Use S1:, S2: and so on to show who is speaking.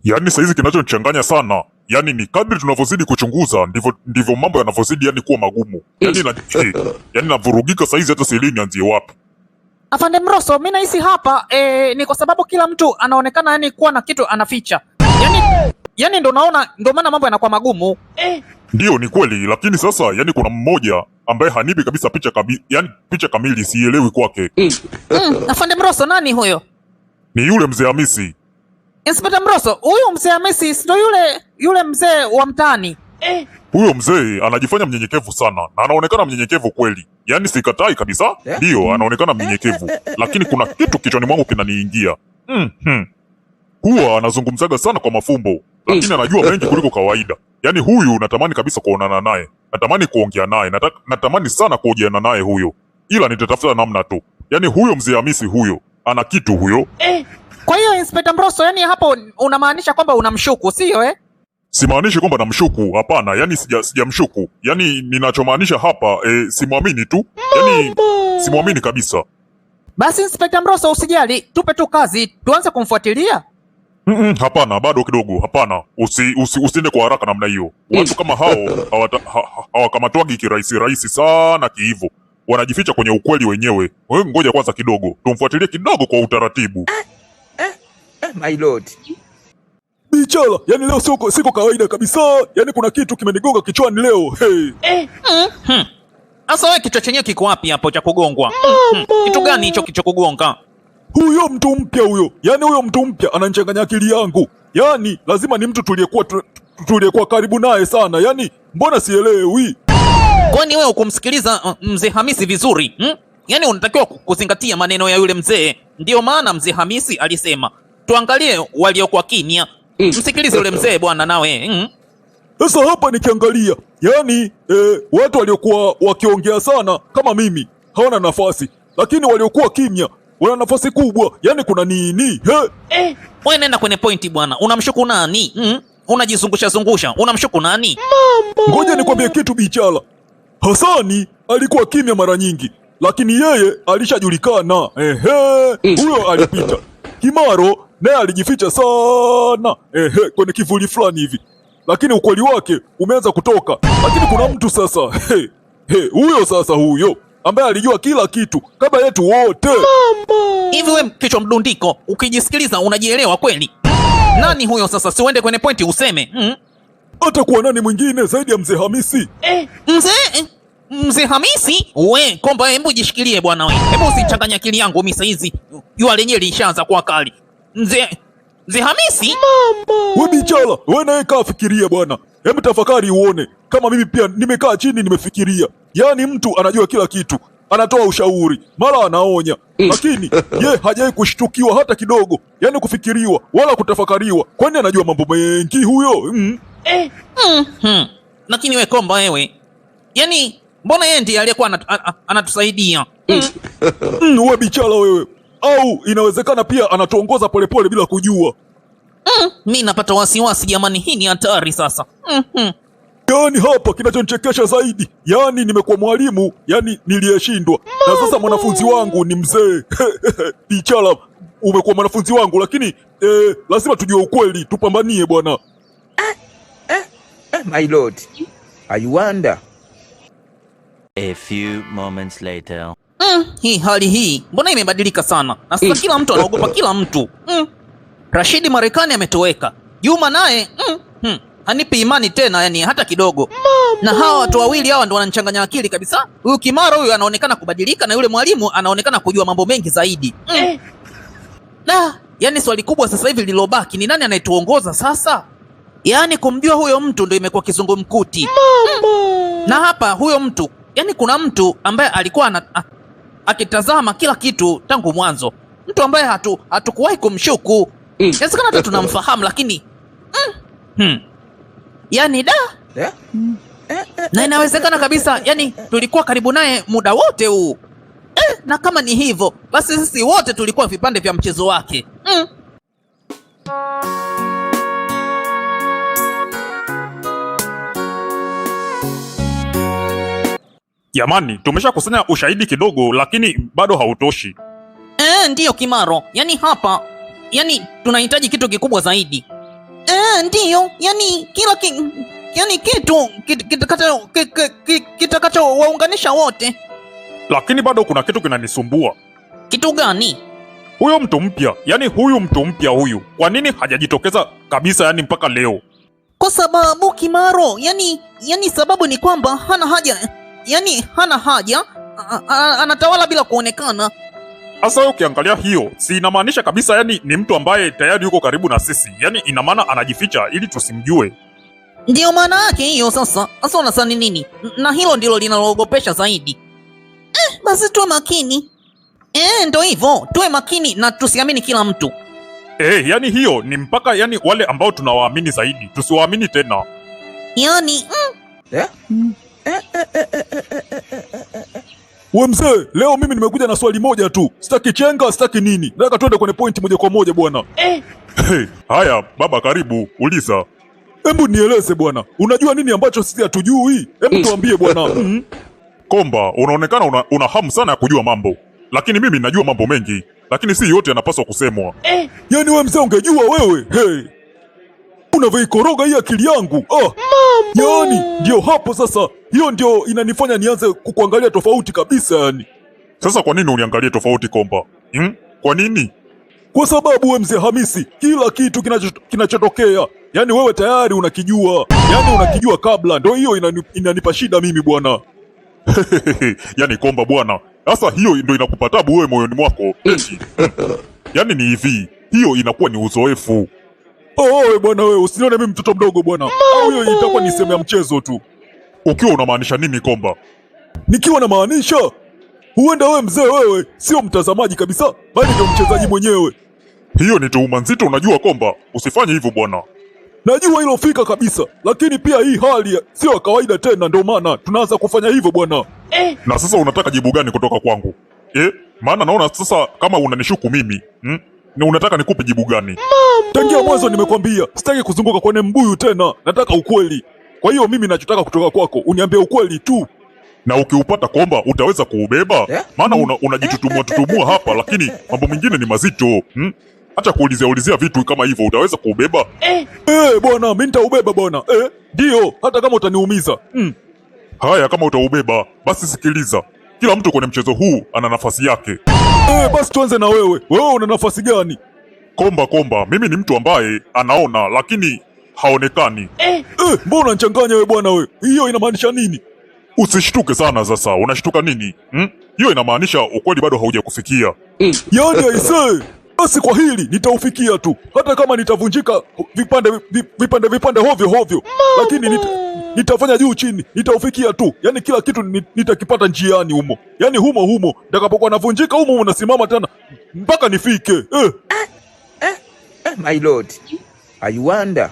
S1: Yaani saizi kinachonichanganya sana, yaani ni kadri tunavyozidi kuchunguza ndivyo mambo yanavyozidi yani kuwa magumu. Yaani navurugika saizi hata sielewi nianzie wapi.
S2: Afande Mroso, mimi nahisi hapa ni kwa sababu kila mtu anaonekana yani kuwa na kitu anaficha. Yaani ndo maana mambo yanakuwa magumu.
S1: Ndio ni kweli, lakini sasa yani kuna mmoja ambaye hanipi kabisa picha kamili sielewi kwake.
S2: Afande Mroso, nani huyo?
S1: Ni yule mzee Hamisi.
S2: Inspector Mroso, huyu mzee Hamisi ndio yule mzee wa mtaani.
S1: Huyo mzee anajifanya mnyenyekevu sana na anaonekana mnyenyekevu kweli. Yaani sikatai kabisa. Ndio anaonekana mnyenyekevu, lakini kuna kitu kichwani mwangu kinaniingia. Huwa anazungumzaga sana kwa mafumbo, lakini anajua mengi kuliko kawaida. Yaani huyu natamani kabisa kuonana naye, natamani kuongea naye, natamani sana kuhojiana naye huyo, ila nitatafuta namna tu. Yaani huyo mzee Hamisi huyo ana kitu huyo.
S2: Kwa hiyo Inspector Mroso, yani hapo unamaanisha kwamba unamshuku, sio
S1: Simaanishi kwamba namshuku, hapana. Yaani sijamshuku. Yaani ninachomaanisha hapa simwamini tu. Yaani simwamini kabisa.
S2: Basi Inspector Mroso, usijali, tupe tu kazi tuanze kumfuatilia.
S1: Hapana, bado kidogo. Hapana, usiende kwa haraka namna hiyo. Watu kama hao hawakamatwagi kirahisi sana kiivo. Wanajificha kwenye ukweli wenyewe. Wewe ngoja kwanza kidogo, tumfuatilie kidogo kwa utaratibu.
S3: My lord.
S4: Bichala, yani leo siko kawaida kabisa. Yani kuna kitu kimenigonga kichwani leo.
S2: Asa wewe kichwa chenyewe kiko wapi hapo cha kugongwa? Kitu gani hicho kichokugonga?
S4: Huyo mtu mpya huyo. Yani huyo mtu mpya ananichanganya akili yangu. Yani lazima ni mtu tuliyekuwa karibu naye sana. Yani mbona sielewi?
S2: Kwani wewe ukumsikiliza mzee Hamisi vizuri? Yani unatakiwa kuzingatia maneno ya yule mzee. Ndio maana mzee Hamisi alisema tuangalie waliokuwa kimya. Msikilize yule mzee bwana nawe.
S4: Sasa hapa nikiangalia, yani watu waliokuwa wakiongea sana kama mimi hawana nafasi, lakini waliokuwa kimya wana nafasi kubwa. Yani kuna nini?
S2: Wewe nenda kwenye pointi bwana. Unamshuku nani? Unajizungusha. Unamshuku nani?
S4: Ngoja nikwambie kitu Bichala. Hasani alikuwa kimya mara nyingi, lakini yeye alishajulikana. Huyo alipita. Kimaro naye alijificha sana kwenye kivuli fulani hivi, lakini ukweli wake umeanza kutoka. Lakini kuna mtu sasa huyo sasa huyo ambaye alijua kila kitu kabla yetu wote.
S2: Hivi wewe kichwa mdundiko, ukijisikiliza unajielewa kweli? Nani huyo sasa? Siuende kwenye pointi useme.
S4: Atakuwa nani mwingine zaidi ya mzee Hamisi?
S2: Mzee Hamisi? We komba, hebu jishikilie bwana we. Hebu usichanganya akili yangu mimi saizi. Jua lenyewe lishaanza kuwa kali. Mzee Hamisi?
S4: We Bichala, wewe naye kaa fikiria bwana. Hebu tafakari uone kama mimi pia nimekaa chini nimefikiria. Yaani mtu anajua kila kitu, anatoa ushauri, mara anaonya, lakini ye hajawahi kushtukiwa hata kidogo. Yaani kufikiriwa wala kutafakariwa. Kwani anajua mambo mengi huyo?
S2: Lakini we komba wewe. Yaani mbona yeye ndiye aliyekuwa anatusaidia?
S4: We Bichala wewe. Au inawezekana pia anatuongoza polepole bila kujua.
S2: Mimi napata wasiwasi jamani, hii ni hatari sasa.
S4: Yaani hapa kinachonichekesha zaidi, yaani nimekuwa mwalimu, yaani niliyeshindwa, na sasa mwanafunzi wangu ni mzee. Bichala, umekuwa mwanafunzi wangu, lakini lazima tujue ukweli, tupambanie bwana.
S3: My lord. I wonder.
S5: A few moments later.
S2: Hii hali hii mbona imebadilika sana? Na sasa kila mtu anaogopa kila mtu. Rashidi Marekani ametoweka. Juma naye hanipi imani tena, yani hata kidogo. Na hawa watu wawili hawa ndo wananichanganya akili kabisa. Huyu Kimaro huyu anaonekana kubadilika na yule mwalimu anaonekana kujua mambo mengi zaidi. Yani swali kubwa sasa hivi lilobaki ni nani anayetuongoza sasa? Yani kumjua huyo mtu ndo imekuwa kizungumkuti. Na hapa huyo mtu, yani kuna mtu ambaye alikuwa akitazama kila kitu tangu mwanzo. Mtu ambaye hatukuwahi kumshuku. Inawezekana hata tunamfahamu lakini yani na inawezekana kabisa yani tulikuwa karibu naye muda wote huu. Na kama ni hivyo basi sisi wote tulikuwa vipande vya mchezo wake.
S1: Jamani, tumeshakusanya ushahidi kidogo lakini bado hautoshi.
S2: Ndiyo Kimaro, yani hapa yani tunahitaji kitu kikubwa zaidi. Ndiyo, yani yani kitu kitakacho waunganisha wote.
S1: Lakini bado kuna kitu kinanisumbua.
S2: Kitu gani?
S1: Huyo mtu mpya, yani huyu mtu mpya huyu, kwa nini hajajitokeza kabisa yani mpaka leo?
S2: Kwa sababu Kimaro, yani sababu ni kwamba hana haja, anatawala bila kuonekana.
S1: Sasa wewe ukiangalia hiyo, si inamaanisha kabisa yani ni mtu ambaye tayari yuko karibu na sisi, yani ina maana anajificha ili tusimjue.
S2: Ndiyo maana yake hiyo. Sasa unasani nini? Na hilo ndilo linaloogopesha zaidi. Basi tuwe makini. Ndo hivyo, tuwe makini na tusiamini kila mtu.
S1: Yani hiyo ni mpaka yani wale ambao tunawaamini zaidi, tusiwaamini tena.
S2: Yani
S4: We mzee, leo mimi nimekuja na swali moja tu. Sitaki chenga, sitaki nini. Nataka tuende kwenye pointi moja kwa moja bwana.
S1: Haya baba, karibu, uliza.
S4: Hebu nieleze bwana, unajua nini ambacho sisi hatujui? Hebu tuambie bwana.
S1: Komba, unaonekana una hamu sana ya kujua mambo, lakini mimi najua mambo mengi, lakini si yote yanapaswa kusemwa.
S4: Yani we mzee, ungejua wewe. Unavyoikoroga hii akili yangu. Yani ndio hapo sasa, hiyo ndio inanifanya nianze kukuangalia tofauti kabisa yani.
S1: Sasa kwa nini uniangalie tofauti Komba? Kwa nini?
S4: Kwa sababu we mzee Hamisi, kila kitu kinachotokea yani wewe tayari unakijua. Yani unakijua kabla, ndio hiyo inanipa shida mimi bwana.
S1: Yani Komba bwana, sasa hiyo ndio inakupa tabu wewe moyoni mwako eti. Yani ni hivi, hiyo inakuwa ni uzoefu.
S4: Wewe bwana, wewe usinione mimi mtoto mdogo bwana. Au hiyo itakuwa ni sehemu ya mchezo tu.
S1: Ukiwa unamaanisha nini Komba?
S4: Nikiwa namaanisha, huenda wewe mzee, wewe sio mtazamaji kabisa, bali ndio mchezaji mwenyewe.
S1: Hiyo ni tuhuma nzito unajua Komba, usifanye hivyo bwana.
S4: Najua hilo fika kabisa, lakini pia hii hali sio ya kawaida tena, ndio maana tunaanza kufanya hivyo bwana.
S1: Na sasa unataka jibu gani kutoka kwangu? Maana naona sasa kama unanishuku mimi. Na unataka nikupe jibu gani?
S4: Tangia mwanzo nimekwambia sitaki kuzunguka kwenye mbuyu tena, nataka ukweli. Kwa hiyo mimi nachotaka kutoka kwako uniambie ukweli tu.
S1: Na ukiupata Komba utaweza kuubeba? Maana unajitutumua hapa, lakini mambo mengine ni mazito. Acha kuulizia vitu kama hivyo, utaweza kuubeba?
S4: Bwana, mimi nitaubeba bwana. Ndio, hata kama utaniumiza.
S1: Haya, kama utaubeba, basi sikiliza. Kila mtu kwenye mchezo huu ana nafasi yake.
S4: Basi tuanze na wewe. Wewe una nafasi gani?
S1: Komba, mimi ni mtu ambaye anaona lakini haonekani.
S4: Mbona unachanganya wewe bwana wewe? Hiyo inamaanisha nini?
S1: Usishtuke sana sasa, unashtuka nini? Hiyo inamaanisha ukweli bado haujakufikia.
S4: Yaani aisee, basi kwa hili nitaufikia tu. Hata kama nitavunjika vipande hovyo. Lakini nitafanya juu chini, nitaufikia tu. Yaani kila kitu nitakipata njiani humo. Yaani humo nitakapokuwa navunjika humo nasimama tena mpaka nifike.
S3: My lord, I wonder.